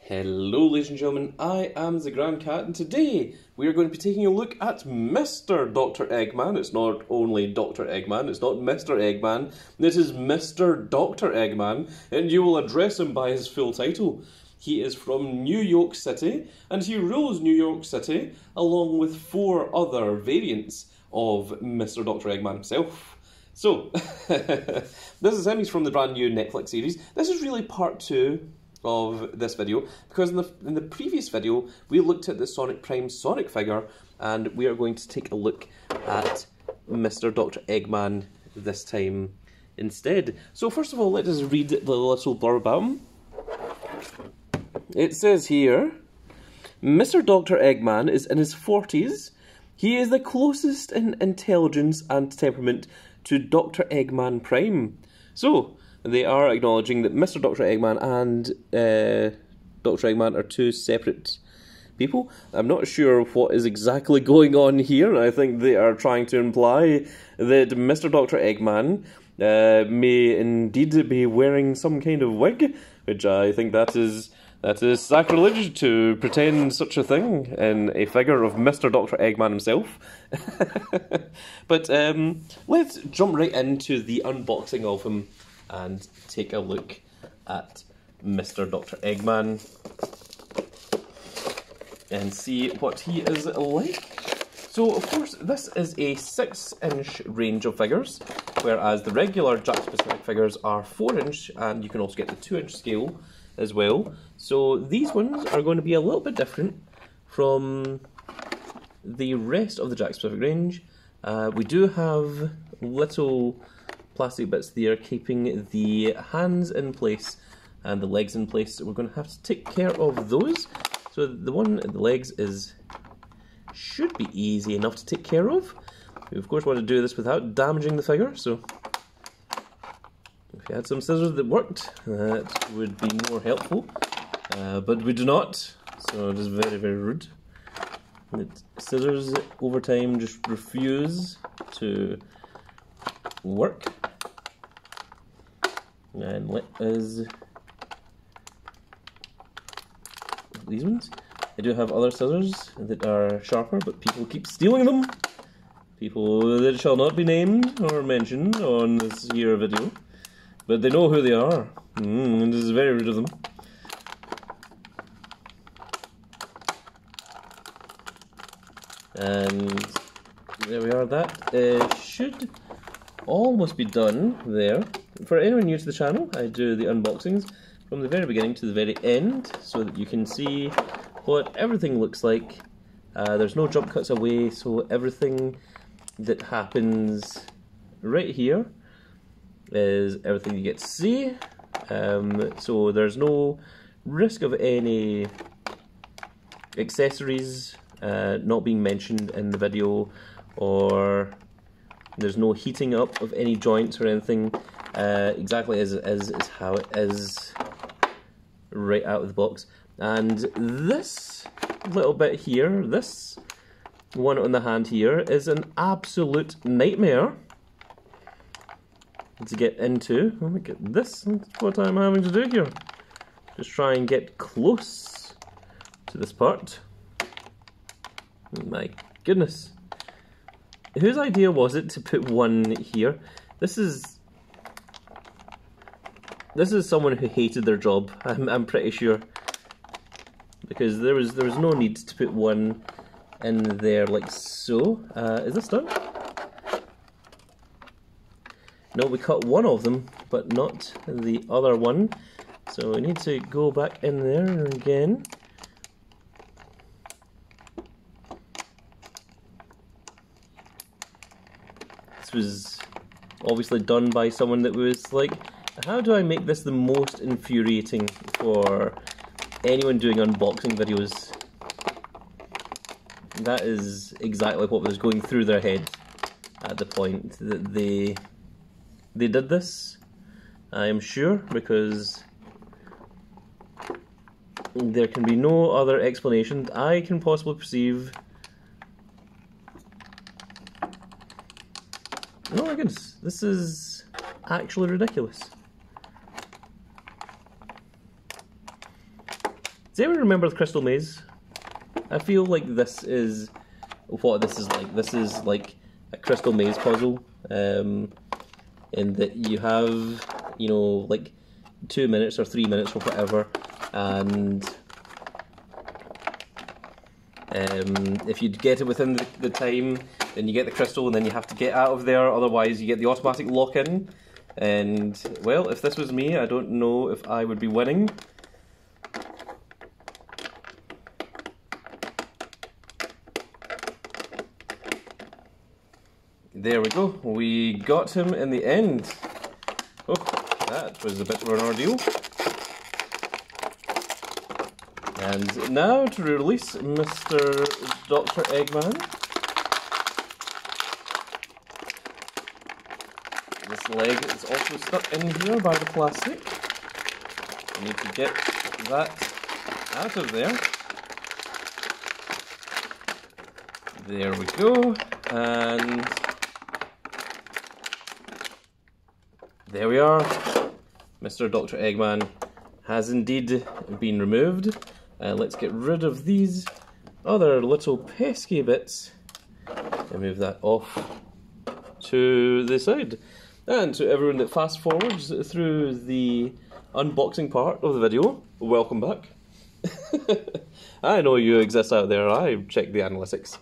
Hello ladies and gentlemen, I am the Grand Cat, and today we are going to be taking a look at Mr. Dr. Eggman. It's not only Dr. Eggman, it's not Mr. Eggman, it is Mr. Dr. Eggman, and you will address him by his full title. He is from New York City, and he rules New York City along with 4 other variants of Mr. Dr. Eggman himself. So, this is him. He's from the brand new Netflix series. This is really part 2 of this video, because in the previous video we looked at the Sonic Prime Sonic figure, and we are going to take a look at Mr. Dr. Eggman this time instead. So first of all, let us read the little blurb about him. It says here, Mr. Dr. Eggman is in his 40s. He is the closest in intelligence and temperament to Dr. Eggman Prime. So they are acknowledging that Mr. Dr. Eggman and Dr. Eggman are 2 separate people. I'm not sure what is exactly going on here. I think they are trying to imply that Mr. Dr. Eggman may indeed be wearing some kind of wig, which I think that is sacrilege to pretend such a thing in a figure of Mr. Dr. Eggman himself. But let's jump right into the unboxing of him and take a look at Mr. Dr. Eggman and see what he is like. So, of course, this is a 6-inch range of figures, whereas the regular Jakks specific figures are 4-inch, and you can also get the 2-inch scale as well. So these ones are going to be a little bit different from the rest of the Jakks specific range. We do have little plastic bits there keeping the hands in place and the legs in place, so we're going to have to take care of those. So the one at the legs should be easy enough to take care of. We of course want to do this without damaging the figure, so if you had some scissors that worked, that would be more helpful, but we do not, so it is very, very rude. Scissors over time just refuse to work. And let us, these ones. I do have other scissors that are sharper, but people keep stealing them. People that shall not be named or mentioned on this here video, but they know who they are. And this is very rude of them. And there we are. That should almost be done there. For anyone new to the channel, I do the unboxings from the very beginning to the very end, so that you can see what everything looks like. There's no jump cuts away, so everything that happens right here is everything you get to see. So there's no risk of any accessories not being mentioned in the video, or there's no heating up of any joints or anything. Exactly as how it is right out of the box. And this little bit here, this one on the hand here, is an absolute nightmare to get into. Oh, look at this, that's what I'm having to do here. Just try and get close to this part. My goodness. Whose idea was it to put one here? This is someone who hated their job, I'm pretty sure. Because there was no need to put one in there like so. Is this done? No, we cut one of them, but not the other one. So we need to go back in there again. This was obviously done by someone that was like, how do I make this the most infuriating for anyone doing unboxing videos? That is exactly what was going through their head at the point that they did this, I am sure, because there can be no other explanation I can possibly perceive. Oh my goodness, this is actually ridiculous. Does anyone remember the Crystal Maze? I feel like this is what this is like. This is like a Crystal Maze puzzle, in that you have, you know, like 2 minutes or 3 minutes or whatever, and if you get it within the time, then you get the crystal, and then you have to get out of there, otherwise you get the automatic lock-in. And, well, if this was me, I don't know if I would be winning. There we go, we got him in the end. Oh, that was a bit of an ordeal. And now to release Mr. Dr. Eggman. This leg is also stuck in here by the plastic. I need to get that out of there. There we go, and there we are. Mr. Dr. Eggman has indeed been removed. Let's get rid of these other little pesky bits and move that off to the side. And to everyone that fast forwards through the unboxing part of the video, welcome back. I know you exist out there, I checked the analytics.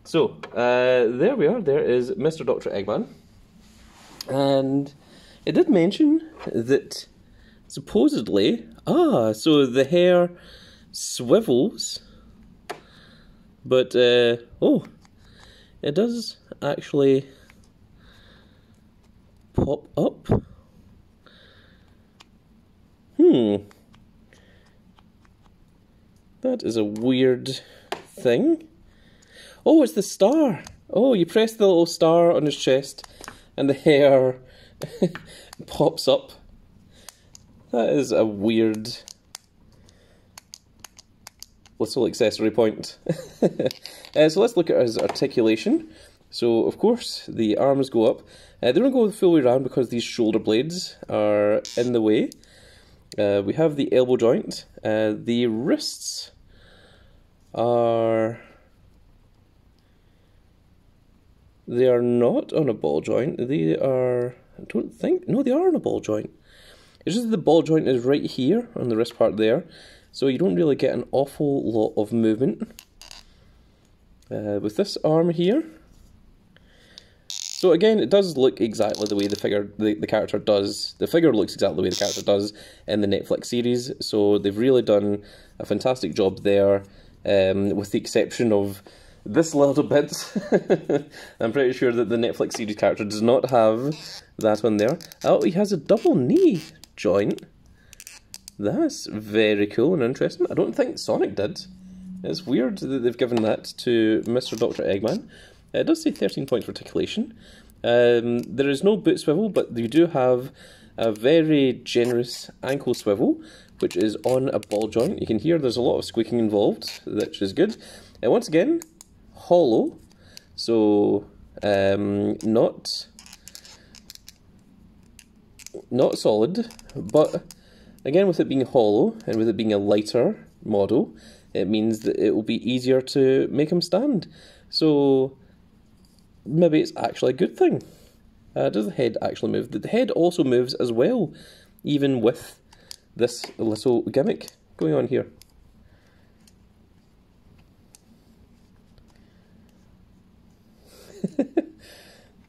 So, there we are, there is Mr. Dr. Eggman. And it did mention that supposedly, so the hair swivels, but, oh, it does actually pop up. That is a weird thing. Oh, it's the star. Oh, you press the little star on his chest and the hair pops up. That is a weird little accessory point. So let's look at his articulation. So, of course, the arms go up. They don't go the full way around because these shoulder blades are in the way. We have the elbow joint. The wrists are... They are not on a ball joint. They are... I don't think... No, they are on a ball joint. It's just that the ball joint is right here on the wrist part there. So you don't really get an awful lot of movement. With this arm here... So again, it does look exactly the way the character does. The figure looks exactly the way the character does in the Netflix series. So they've really done a fantastic job there, with the exception of this little bit. I'm pretty sure that the Netflix series character does not have that one there. Oh, he has a double knee joint. That's very cool and interesting. I don't think Sonic did. It's weird that they've given that to Mr. Dr. Eggman. It does say 13 points for articulation. There is no boot swivel, but you do have a very generous ankle swivel, which is on a ball joint. You can hear there's a lot of squeaking involved, which is good. And once again, hollow, so not solid, but again, with it being hollow and with it being a lighter model, it means that it will be easier to make him stand. So maybe it's actually a good thing. Does the head actually move? The head also moves as well, even with this little gimmick going on here.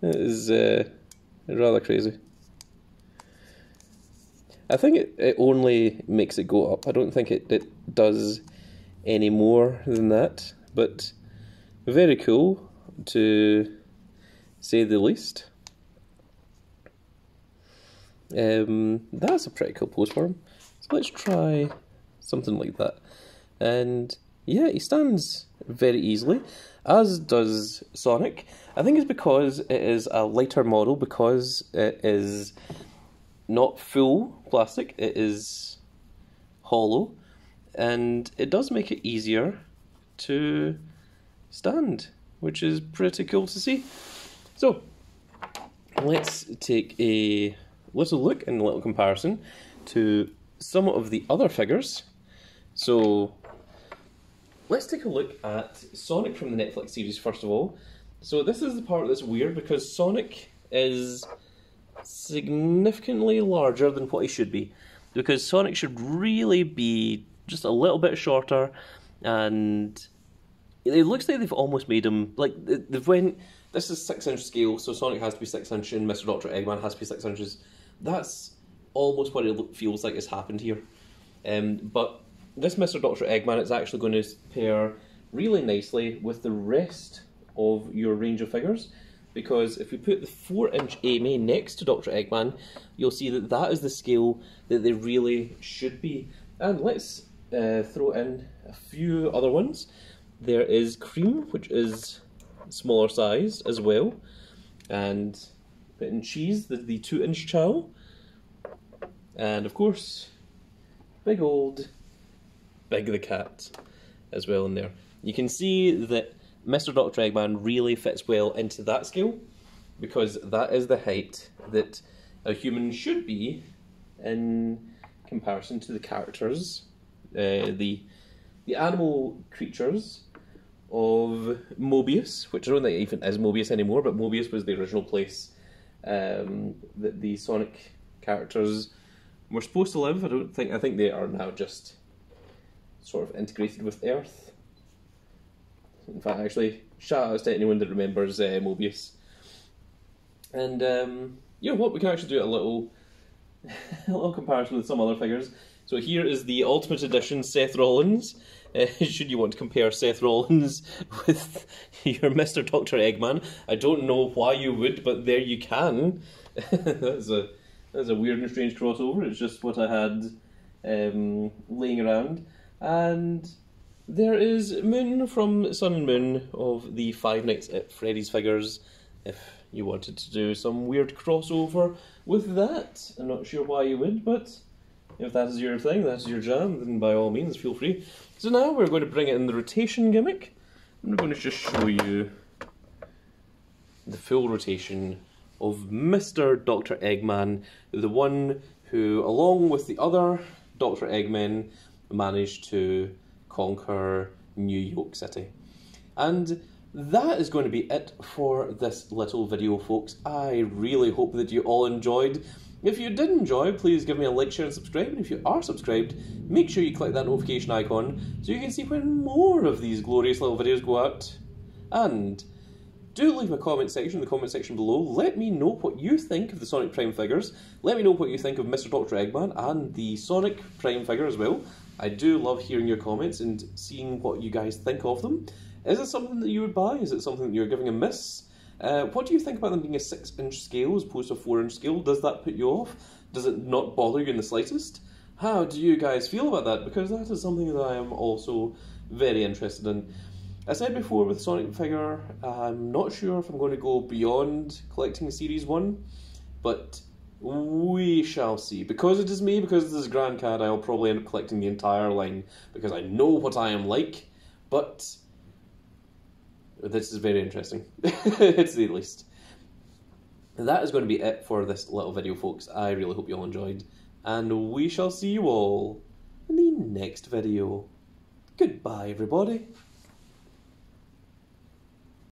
It is rather crazy. I think it only makes it go up. I don't think it does any more than that, but very cool to say the least. That's a pretty cool pose for him. So let's try something like that. And yeah, he stands very easily, as does Sonic. I think it's because it is a lighter model, because it is not full plastic, it is hollow, and it does make it easier to stand, which is pretty cool to see. So, let's take a little look and a little comparison to some of the other figures So let's take a look at Sonic from the Netflix series first of all. So this is the part that's weird because Sonic is significantly larger than what he should be. Because Sonic should really be just a little bit shorter, and it looks like they've almost made him, like, they've went, this is 6-inch scale, so Sonic has to be 6 inch and Mr. Dr. Eggman has to be 6 inches. That's almost what it feels like has happened here. But this Mr. Dr. Eggman is actually going to pair really nicely with the rest of your range of figures, because if we put the 4-inch Amy next to Dr. Eggman, you'll see that that is the scale that they really should be. And let's throw in a few other ones. There is Cream, which is smaller size as well, and put in Cheese, the 2-inch Chow, and of course Big the Cat as well in there. You can see that Mr. Dr. Eggman really fits well into that scale, because that is the height that a human should be in comparison to the characters, the animal creatures of Mobius, which I don't think even is Mobius anymore, but Mobius was the original place that the Sonic characters were supposed to live. I think they are now just sort of integrated with Earth. In fact, actually, shout out to anyone that remembers Mobius. And you know what, we can actually do a little comparison with some other figures. So here is the Ultimate Edition Seth Rollins. Should you want to compare Seth Rollins with your Mr. Dr. Eggman, I don't know why you would, but there you can. That's a weird and strange crossover. It's just what I had laying around. And there is Moon from Sun and Moon of the Five Nights at Freddy's figures, if you wanted to do some weird crossover with that. I'm not sure why you would, but if that is your thing, that's your jam, then by all means feel free. So now we're going to bring it in the rotation gimmick. I'm going to just show you the full rotation of Mr. Dr. Eggman, the one who, along with the other Dr. Eggmen, managed to conquer New York City. And that is going to be it for this little video, folks. I really hope that you all enjoyed. If you did enjoy, please give me a like, share and subscribe. And if you are subscribed, make sure you click that notification icon so you can see when more of these glorious little videos go out. And do leave a comment section in the comment section below. Let me know what you think of the Sonic Prime figures. Let me know what you think of Mr. Dr. Eggman and the Sonic Prime figure as well. I do love hearing your comments and seeing what you guys think of them. Is it something that you would buy? Is it something that you're giving a miss? What do you think about them being a 6-inch scale as opposed to a 4-inch scale? Does that put you off? Does it not bother you in the slightest? How do you guys feel about that? Because that is something that I am also very interested in. I said before with Sonic figure, I'm not sure if I'm going to go beyond collecting Series 1, but we shall see. Because it is me, because this is Grand Cad, I'll probably end up collecting the entire line, because I know what I am like, but this is very interesting, to say the least. That is going to be it for this little video, folks. I really hope you all enjoyed, and we shall see you all in the next video. Goodbye, everybody.